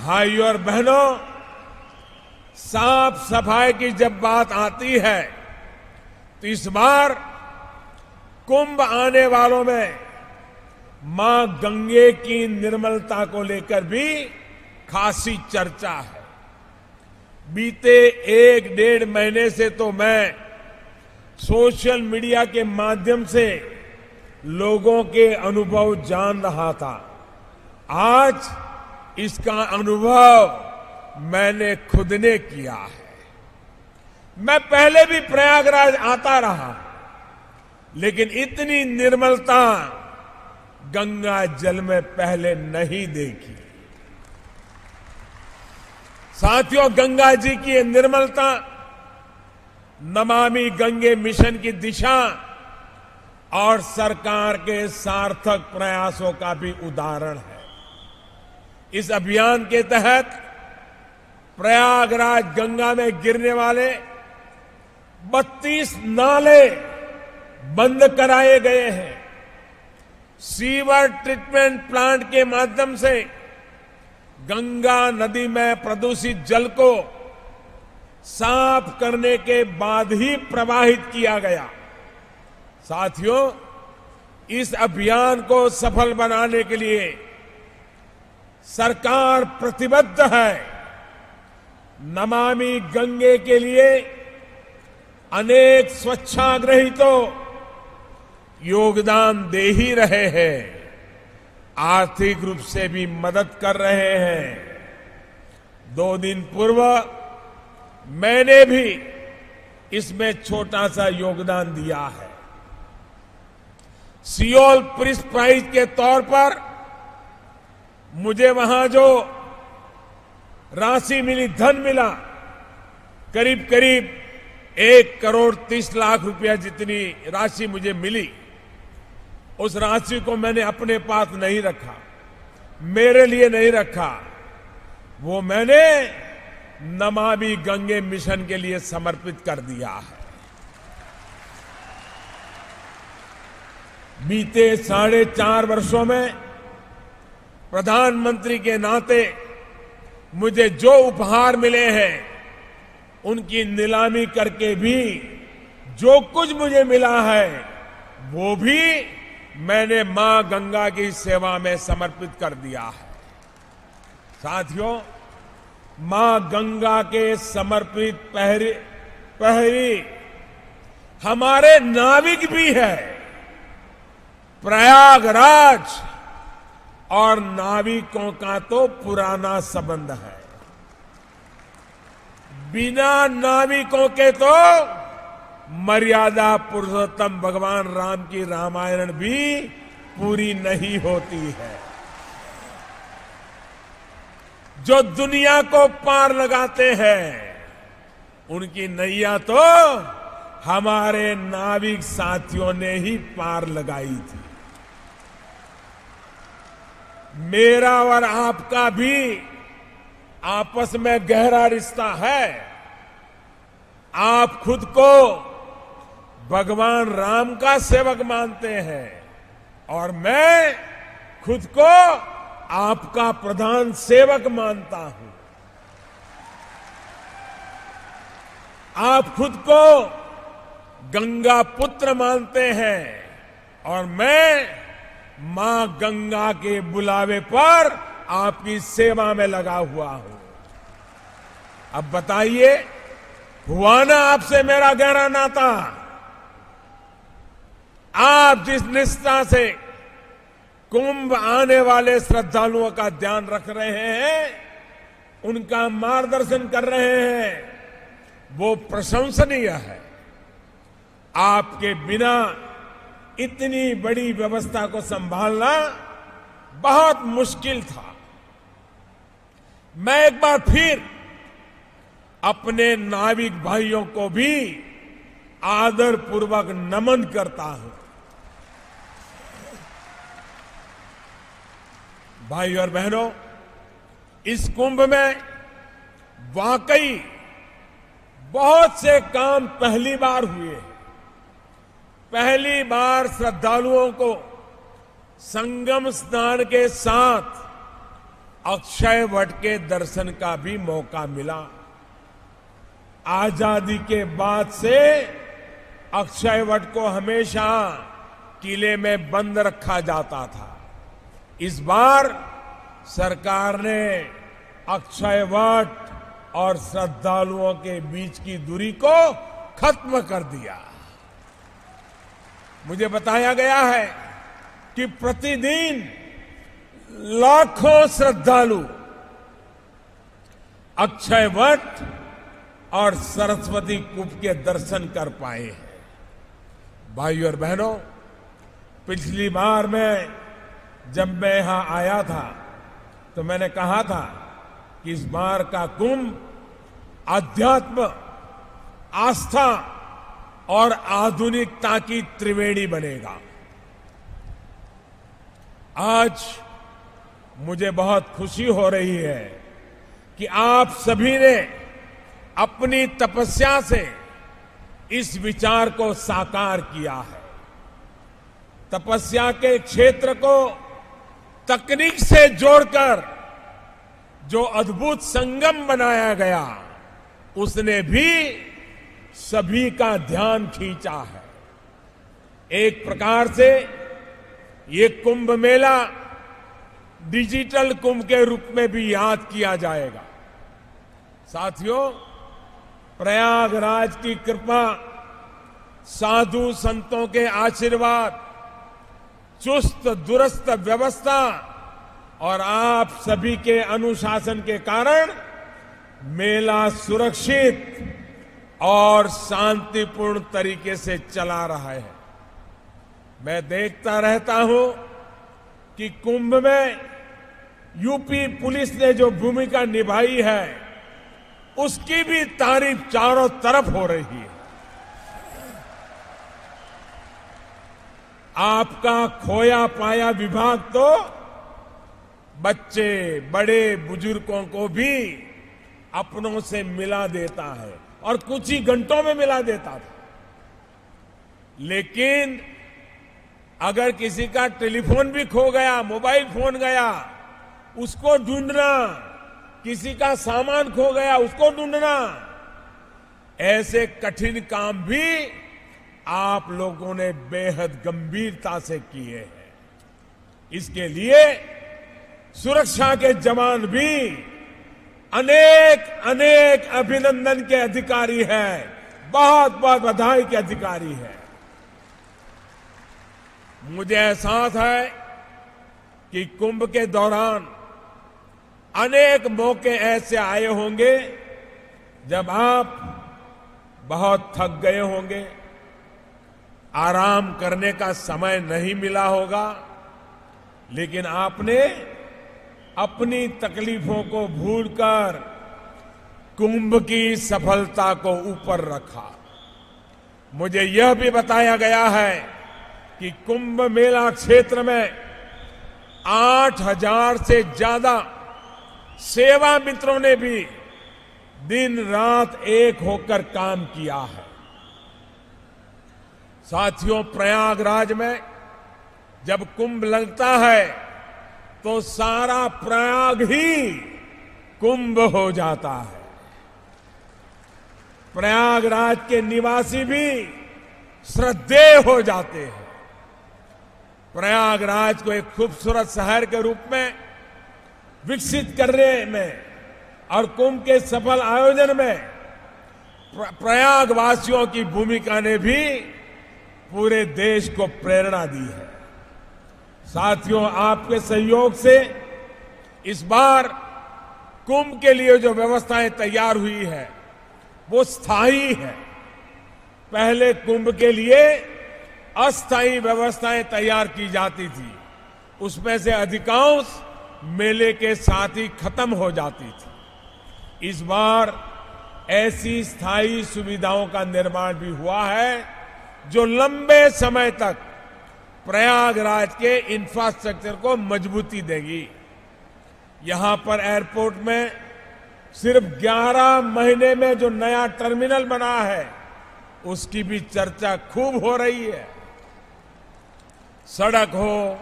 भाइयों और बहनों, साफ सफाई की जब बात आती है तो इस बार कुंभ आने वालों में मां गंगे की निर्मलता को लेकर भी खासी चर्चा है। बीते 1-1.5 महीने से तो मैं सोशल मीडिया के माध्यम से लोगों के अनुभव जान रहा था। आज इसका अनुभव मैंने खुद ने किया है। मैं पहले भी प्रयागराज आता रहा, लेकिन इतनी निर्मलता गंगा जल में पहले नहीं देखी। साथियों, गंगा जी की ये निर्मलता नमामि गंगे मिशन की दिशा और सरकार के सार्थक प्रयासों का भी उदाहरण है। इस अभियान के तहत प्रयागराज गंगा में गिरने वाले 32 नाले बंद कराए गए हैं। सीवर ट्रीटमेंट प्लांट के माध्यम से गंगा नदी में प्रदूषित जल को साफ करने के बाद ही प्रवाहित किया गया। साथियों, इस अभियान को सफल बनाने के लिए सरकार प्रतिबद्ध है। नमामि गंगे के लिए अनेक स्वच्छाग्रही तो योगदान दे ही रहे हैं, आर्थिक रूप से भी मदद कर रहे हैं। 2 दिन पूर्व मैंने भी इसमें छोटा सा योगदान दिया है। सियोल पीस प्राइज के तौर पर मुझे वहां जो राशि मिली, धन मिला, करीब करीब 1,30,00,000 रुपया जितनी राशि मुझे मिली, उस राशि को मैंने अपने पास नहीं रखा, मेरे लिए नहीं रखा। वो मैंने नमामि गंगे मिशन के लिए समर्पित कर दिया है। बीते 4.5 वर्षों में प्रधानमंत्री के नाते मुझे जो उपहार मिले हैं, उनकी नीलामी करके भी जो कुछ मुझे मिला है, वो भी मैंने मां गंगा की सेवा में समर्पित कर दिया है। साथियों, मां गंगा के समर्पित प्रहरी हमारे नाविक भी है। प्रयागराज और नाविकों का तो पुराना संबंध है। बिना नाविकों के तो मर्यादा पुरुषोत्तम भगवान राम की रामायण भी पूरी नहीं होती है। जो दुनिया को पार लगाते हैं, उनकी नैया तो हमारे नाविक साथियों ने ही पार लगाई थी। मेरा और आपका भी आपस में गहरा रिश्ता है। आप खुद को भगवान राम का सेवक मानते हैं और मैं खुद को आपका प्रधान सेवक मानता हूं। आप खुद को गंगा पुत्र मानते हैं और मैं मां गंगा के बुलावे पर आपकी सेवा में लगा हुआ हूं। अब बताइए, हुआ ना आपसे मेरा गहरा नाता? आप जिस निष्ठा से कुंभ आने वाले श्रद्धालुओं का ध्यान रख रहे हैं, उनका मार्गदर्शन कर रहे हैं, वो प्रशंसनीय है। आपके बिना इतनी बड़ी व्यवस्था को संभालना बहुत मुश्किल था। मैं एक बार फिर अपने नाविक भाइयों को भी आदरपूर्वक नमन करता हूं। भाइयों और बहनों, इस कुंभ में वाकई बहुत से काम पहली बार हुए। पहली बार श्रद्धालुओं को संगम स्नान के साथ अक्षय वट के दर्शन का भी मौका मिला। आजादी के बाद से अक्षय वट को हमेशा किले में बंद रखा जाता था। इस बार सरकार ने अक्षय वट और श्रद्धालुओं के बीच की दूरी को खत्म कर दिया। मुझे बताया गया है कि प्रतिदिन लाखों श्रद्धालु अक्षय वट और सरस्वती कूप के दर्शन कर पाए हैं। भाइयों और बहनों, पिछली बार जब मैं यहां आया था तो मैंने कहा था कि इस बार का कुंभ आध्यात्म, आस्था और आधुनिकता की त्रिवेणी बनेगा। आज मुझे बहुत खुशी हो रही है कि आप सभी ने अपनी तपस्या से इस विचार को साकार किया है। तपस्या के क्षेत्र को तकनीक से जोड़कर जो अद्भुत संगम बनाया गया, उसने भी सभी का ध्यान खींचा है। एक प्रकार से ये कुंभ मेला डिजिटल कुंभ के रूप में भी याद किया जाएगा। साथियों, प्रयागराज की कृपा, साधु संतों के आशीर्वाद, चुस्त दुरुस्त व्यवस्था और आप सभी के अनुशासन के कारण मेला सुरक्षित और शांतिपूर्ण तरीके से चला रहा है। मैं देखता रहता हूं कि कुंभ में यूपी पुलिस ने जो भूमिका निभाई है, उसकी भी तारीफ चारों तरफ हो रही है। आपका खोया पाया विभाग तो बच्चे, बड़े, बुजुर्गों को भी अपनों से मिला देता है और कुछ ही घंटों में मिला देता था। लेकिन अगर किसी का टेलीफोन भी खो गया, मोबाइल फोन गया, उसको ढूंढना, किसी का सामान खो गया, उसको ढूंढना, ऐसे कठिन काम भी आप लोगों ने बेहद गंभीरता से किए हैं। इसके लिए सुरक्षा के जवान भी अनेक अनेक अभिनंदन के अधिकारी हैं, बहुत बहुत बधाई के अधिकारी हैं। मुझे एहसास है कि कुंभ के दौरान अनेक मौके ऐसे आए होंगे जब आप बहुत थक गए होंगे, आराम करने का समय नहीं मिला होगा, लेकिन आपने अपनी तकलीफों को भूलकर कुंभ की सफलता को ऊपर रखा। मुझे यह भी बताया गया है कि कुंभ मेला क्षेत्र में 8,000 से ज्यादा सेवा मित्रों ने भी दिन रात एक होकर काम किया है। साथियों, प्रयागराज में जब कुंभ लगता है तो सारा प्रयाग ही कुंभ हो जाता है। प्रयागराज के निवासी भी श्रद्धेय हो जाते हैं। प्रयागराज को एक खूबसूरत शहर के रूप में विकसित करने में और कुंभ के सफल आयोजन में प्रयागवासियों की भूमिका ने भी पूरे देश को प्रेरणा दी है। साथियों, आपके सहयोग से इस बार कुंभ के लिए जो व्यवस्थाएं तैयार हुई है वो स्थायी है। पहले कुंभ के लिए अस्थायी व्यवस्थाएं तैयार की जाती थी, उसमें से अधिकांश मेले के साथ ही खत्म हो जाती थी। इस बार ऐसी स्थायी सुविधाओं का निर्माण भी हुआ है जो लंबे समय तक प्रयागराज के इंफ्रास्ट्रक्चर को मजबूती देगी। यहां पर एयरपोर्ट में सिर्फ 11 महीने में जो नया टर्मिनल बना है, उसकी भी चर्चा खूब हो रही है। सड़क हो,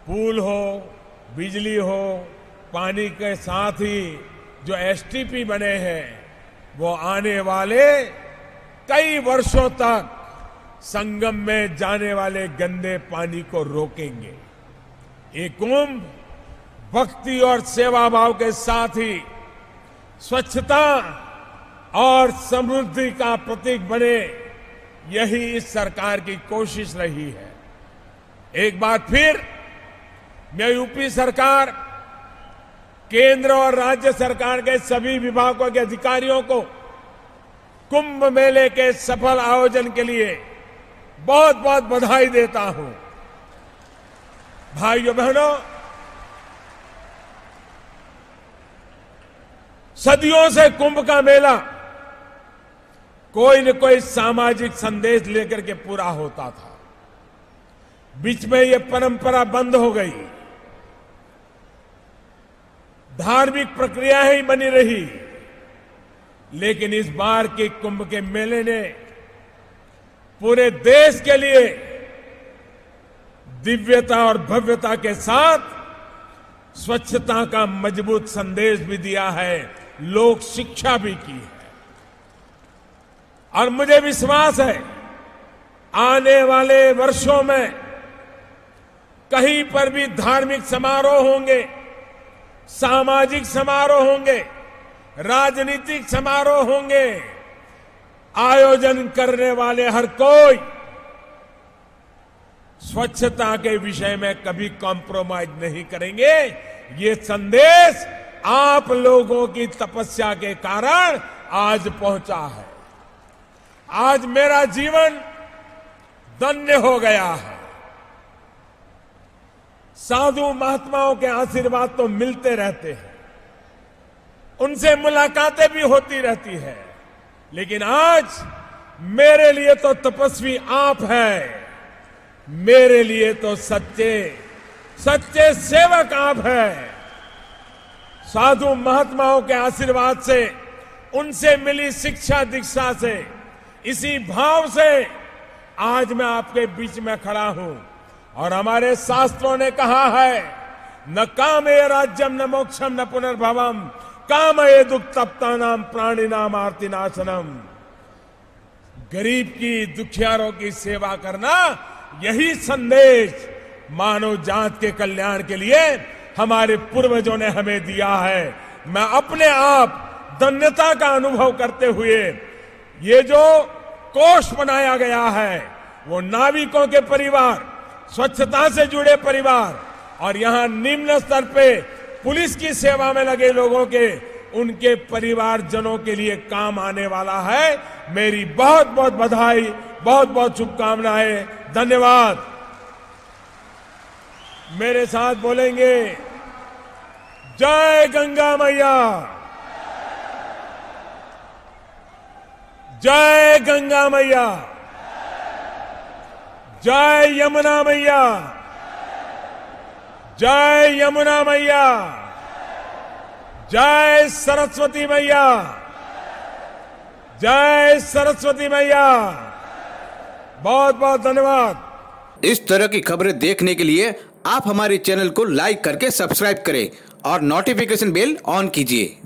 पुल हो, बिजली हो, पानी के साथ ही जो एसटीपी बने हैं वो आने वाले कई वर्षों तक संगम में जाने वाले गंदे पानी को रोकेंगे। ये कुंभ भक्ति और सेवा भाव के साथ ही स्वच्छता और समृद्धि का प्रतीक बने, यही इस सरकार की कोशिश रही है। एक बार फिर मैं यूपी सरकार, केंद्र और राज्य सरकार के सभी विभागों के अधिकारियों को कुंभ मेले के सफल आयोजन के लिए बहुत बहुत बधाई देता हूं। भाइयों बहनों, सदियों से कुंभ का मेला कोई न कोई सामाजिक संदेश लेकर के पूरा होता था। बीच में ये परंपरा बंद हो गई, धार्मिक प्रक्रिया ही बनी रही। लेकिन इस बार के कुंभ के मेले ने पूरे देश के लिए दिव्यता और भव्यता के साथ स्वच्छता का मजबूत संदेश भी दिया है, लोक शिक्षा भी की है। और मुझे विश्वास है आने वाले वर्षों में कहीं पर भी धार्मिक समारोह होंगे, सामाजिक समारोह होंगे, राजनीतिक समारोह होंगे, आयोजन करने वाले हर कोई स्वच्छता के विषय में कभी कॉम्प्रोमाइज नहीं करेंगे। ये संदेश आप लोगों की तपस्या के कारण आज पहुंचा है। आज मेरा जीवन धन्य हो गया है। साधु महात्माओं के आशीर्वाद तो मिलते रहते हैं, उनसे मुलाकातें भी होती रहती है, लेकिन आज मेरे लिए तो तपस्वी आप हैं, मेरे लिए तो सच्चे सेवक आप हैं। साधु महात्माओं के आशीर्वाद से, उनसे मिली शिक्षा दीक्षा से, इसी भाव से आज मैं आपके बीच में खड़ा हूं। और हमारे शास्त्रों ने कहा है, न कामे राज्यम न मोक्षम न पुनर्भवम कामये दुक्तप्ता नाम प्राणी नाम आर्ति नाशनम। गरीब की, दुखियारों की सेवा करना, यही संदेश मानव जात के कल्याण के लिए हमारे पूर्वजों ने हमें दिया है। मैं अपने आप धन्यता का अनुभव करते हुए, ये जो कोष बनाया गया है वो नाविकों के परिवार, स्वच्छता से जुड़े परिवार और यहां निम्न स्तर पे पुलिस की सेवा में लगे लोगों के, उनके परिवारजनों के लिए काम आने वाला है। मेरी बहुत बहुत बधाई, बहुत बहुत शुभकामनाएं, धन्यवाद। मेरे साथ बोलेंगे, जय गंगा मैया, जय गंगा मैया, जय यमुना मैया, जय यमुना मैया, जय सरस्वती मैया, जय सरस्वती मैया। बहुत बहुत धन्यवाद। इस तरह की खबरें देखने के लिए आप हमारे चैनल को लाइक करके सब्सक्राइब करें और नोटिफिकेशन बेल ऑन कीजिए।